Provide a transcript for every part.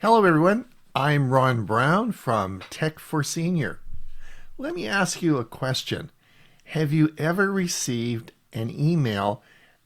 Hello everyone, I'm Ron Brown from Tech for Senior. Let me ask you a question. Have you ever received an email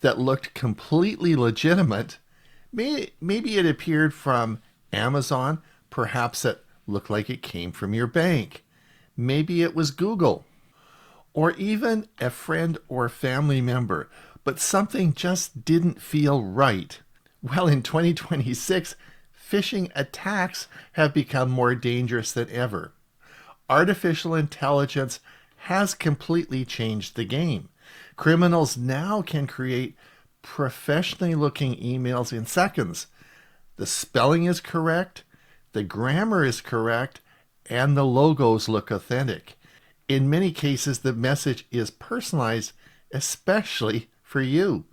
that looked completely legitimate? Maybe it appeared from Amazon, perhaps it looked like it came from your bank. Maybe it was Google, or even a friend or family member, but something just didn't feel right. Well, in 2026, phishing attacks have become more dangerous than ever. Artificial intelligence has completely changed the game. Criminals now can create professionally looking emails in seconds. The spelling is correct, the grammar is correct, and the logos look authentic. In many cases, the message is personalized, especially for you.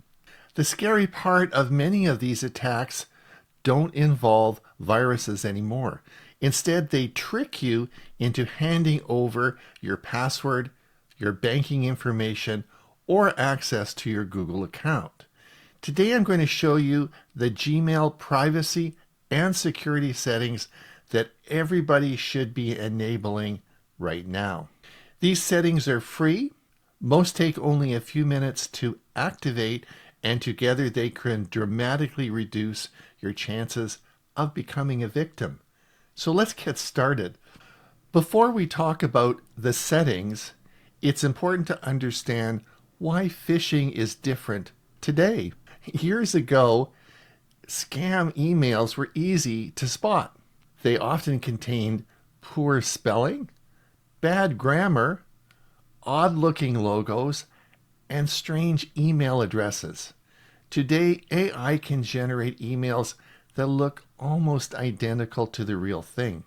The scary part of many of these attacks don't involve viruses anymore. Instead, they trick you into handing over your password, your banking information, or access to your Google account. Today, I'm going to show you the Gmail privacy and security settings that everybody should be enabling right now. These settings are free. Most take only a few minutes to activate, and together they can dramatically reduce your chances of becoming a victim. So let's get started. Before we talk about the settings, it's important to understand why phishing is different today. Years ago, scam emails were easy to spot. They often contained poor spelling, bad grammar, odd-looking logos, and strange email addresses. Today, AI can generate emails that look almost identical to the real thing.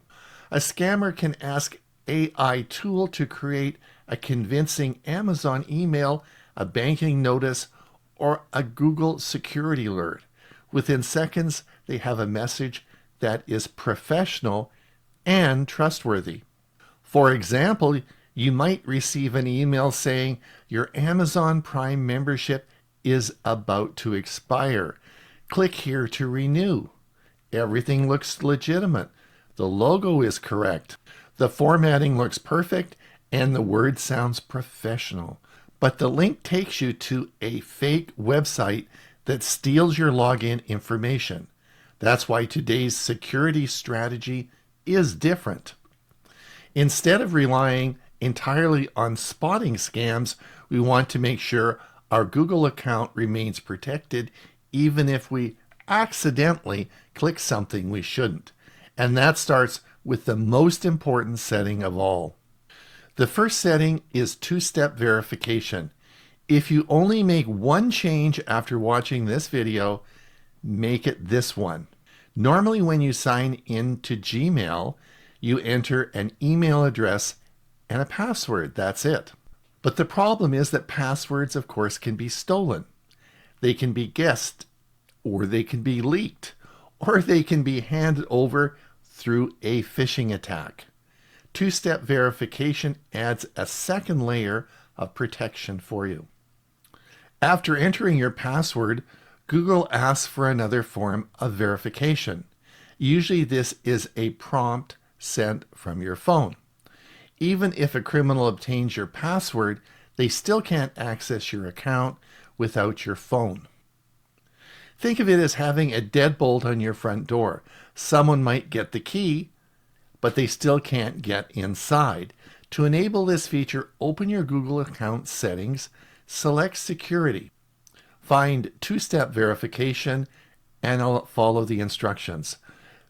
A scammer can ask AI tool to create a convincing Amazon email, a banking notice, or a Google security alert. Within seconds, they have a message that is professional and trustworthy. For example, you might receive an email saying your Amazon Prime membership is about to expire. Click here to renew. Everything looks legitimate. The logo is correct. The formatting looks perfect and the word sounds professional. But the link takes you to a fake website that steals your login information. That's why today's security strategy is different. Instead of relying entirely on spotting scams, we want to make sure our Google account remains protected even if we accidentally click something we shouldn't. And that starts with the most important setting of all. The first setting is two-step verification. If you only make one change after watching this video, make it this one. Normally when you sign in to Gmail, you enter an email address and a password. That's it. But the problem is that passwords, of course, can be stolen. They can be guessed, or they can be leaked, or they can be handed over through a phishing attack. Two-step verification adds a second layer of protection for you. After entering your password, Google asks for another form of verification. Usually this is a prompt sent from your phone. Even if a criminal obtains your password, they still can't access your account without your phone. Think of it as having a deadbolt on your front door. Someone might get the key, but they still can't get inside. To enable this feature, open your Google account settings, select security, find two-step verification, and follow the instructions.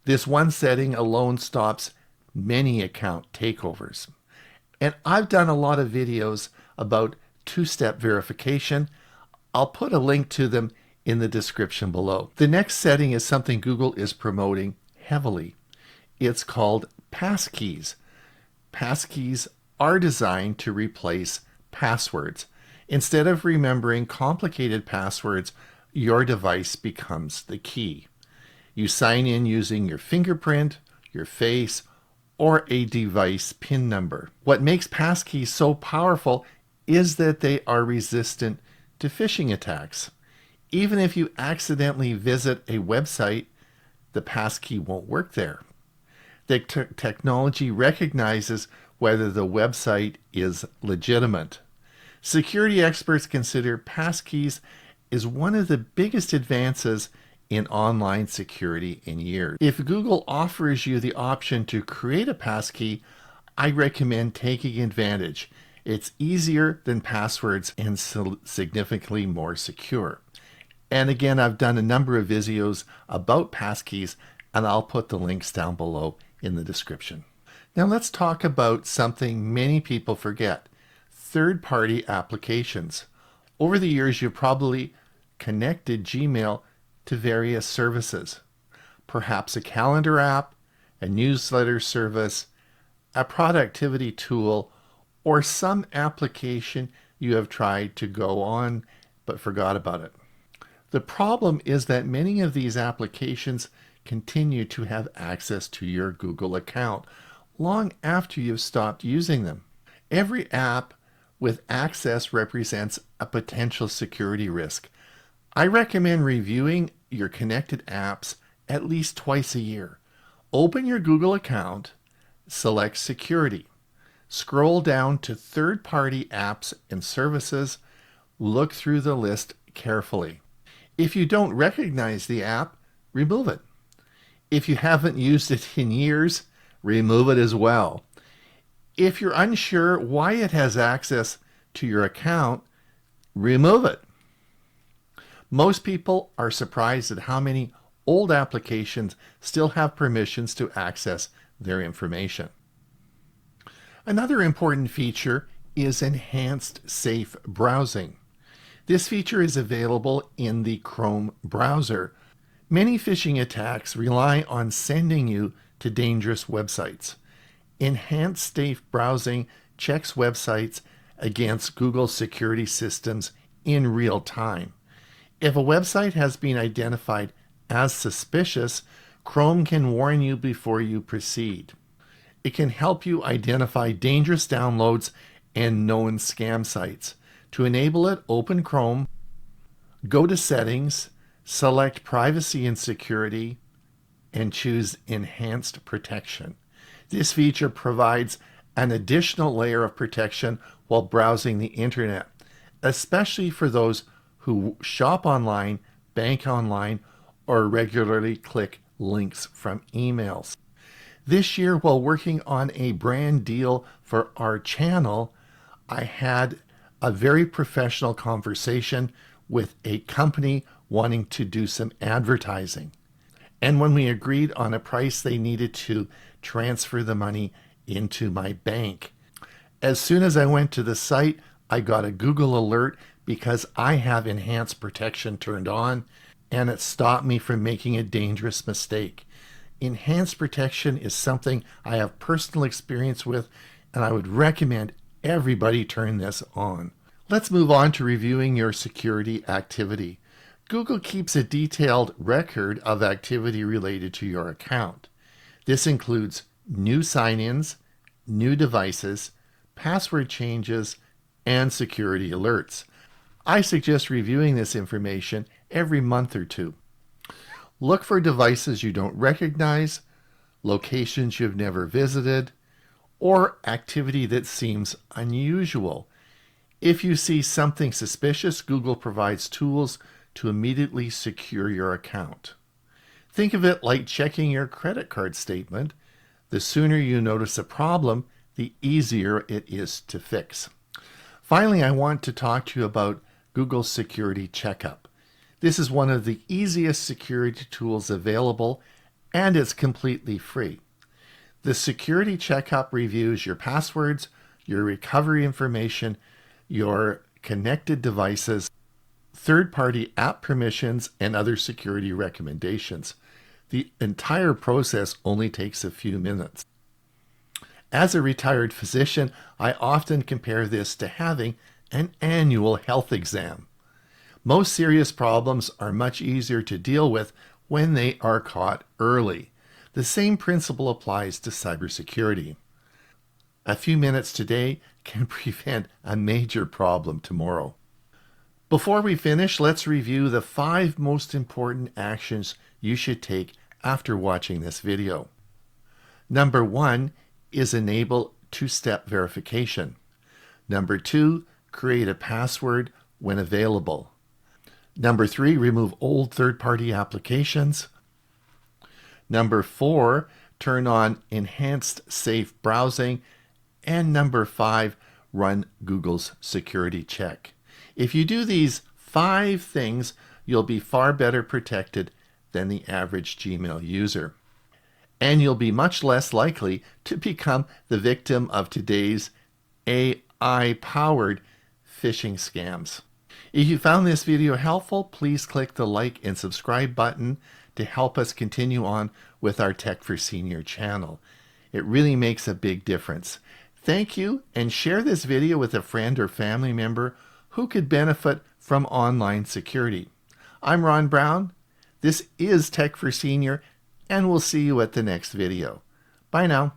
This one setting alone stops many account takeovers. And I've done a lot of videos about two-step verification. I'll put a link to them in the description below. The next setting is something Google is promoting heavily. It's called Passkeys. Passkeys are designed to replace passwords. Instead of remembering complicated passwords, your device becomes the key. You sign in using your fingerprint, your face, or a device PIN number. What makes passkeys so powerful is that they are resistant to phishing attacks. Even if you accidentally visit a website the passkey won't work there. The technology recognizes whether the website is legitimate. Security experts consider passkeys is one of the biggest advances in online security in years. If Google offers you the option to create a passkey, I recommend taking advantage. It's easier than passwords and significantly more secure. And again, I've done a number of videos about passkeys, and I'll put the links down below in the description. Now let's talk about something many people forget: third-party applications. Over the years, you've probably connected Gmail to various services, perhaps a calendar app, a newsletter service, a productivity tool, or some application you have tried to go on but forgot about it. The problem is that many of these applications continue to have access to your Google account long after you've stopped using them. Every app with access represents a potential security risk. I recommend reviewing your connected apps at least twice a year. Open your Google account, select Security. Scroll down to third-party apps and services. Look through the list carefully. If you don't recognize the app, remove it. If you haven't used it in years, remove it as well. If you're unsure why it has access to your account, remove it. Most people are surprised at how many old applications still have permissions to access their information. Another important feature is enhanced safe browsing. This feature is available in the Chrome browser. Many phishing attacks rely on sending you to dangerous websites. Enhanced safe browsing checks websites against Google security systems in real time. If a website has been identified as suspicious, Chrome can warn you before you proceed. It can help you identify dangerous downloads and known scam sites. To enable it, open Chrome, go to Settings, select Privacy and Security, and choose Enhanced Protection. This feature provides an additional layer of protection while browsing the internet, especially for those who shop online, bank online, or regularly click links from emails. This year, while working on a brand deal for our channel, I had a very professional conversation with a company wanting to do some advertising. And when we agreed on a price, they needed to transfer the money into my bank. As soon as I went to the site, I got a Google alert because I have enhanced protection turned on, and it stopped me from making a dangerous mistake. Enhanced protection is something I have personal experience with, and I would recommend everybody turn this on. Let's move on to reviewing your security activity. Google keeps a detailed record of activity related to your account. This includes new sign-ins, new devices, password changes, and security alerts. I suggest reviewing this information every month or two. Look for devices you don't recognize, locations you've never visited, or activity that seems unusual. If you see something suspicious, Google provides tools to immediately secure your account. Think of it like checking your credit card statement. The sooner you notice a problem, the easier it is to fix. Finally, I want to talk to you about Google Security Checkup. This is one of the easiest security tools available, and it's completely free. The Security Checkup reviews your passwords, your recovery information, your connected devices, third-party app permissions, and other security recommendations. The entire process only takes a few minutes. As a retired physician, I often compare this to having an annual health exam. Most serious problems are much easier to deal with when they are caught early. The same principle applies to cybersecurity. A few minutes today can prevent a major problem tomorrow. Before we finish, let's review the 5 most important actions you should take after watching this video. Number 1 is enable two-step verification. Number 2, create a password when available. Number 3, remove old third-party applications. Number 4, turn on enhanced safe browsing. And number 5, run Google's security check. If you do these 5 things, you'll be far better protected than the average Gmail user. And you'll be much less likely to become the victim of today's AI-powered phishing scams. If you found this video helpful, please click the like and subscribe button to help us continue on with our Tech for Senior channel. It really makes a big difference. Thank you, and share this video with a friend or family member who could benefit from online security. I'm Ron Brown. This is Tech for Senior, and we'll see you at the next video. Bye now.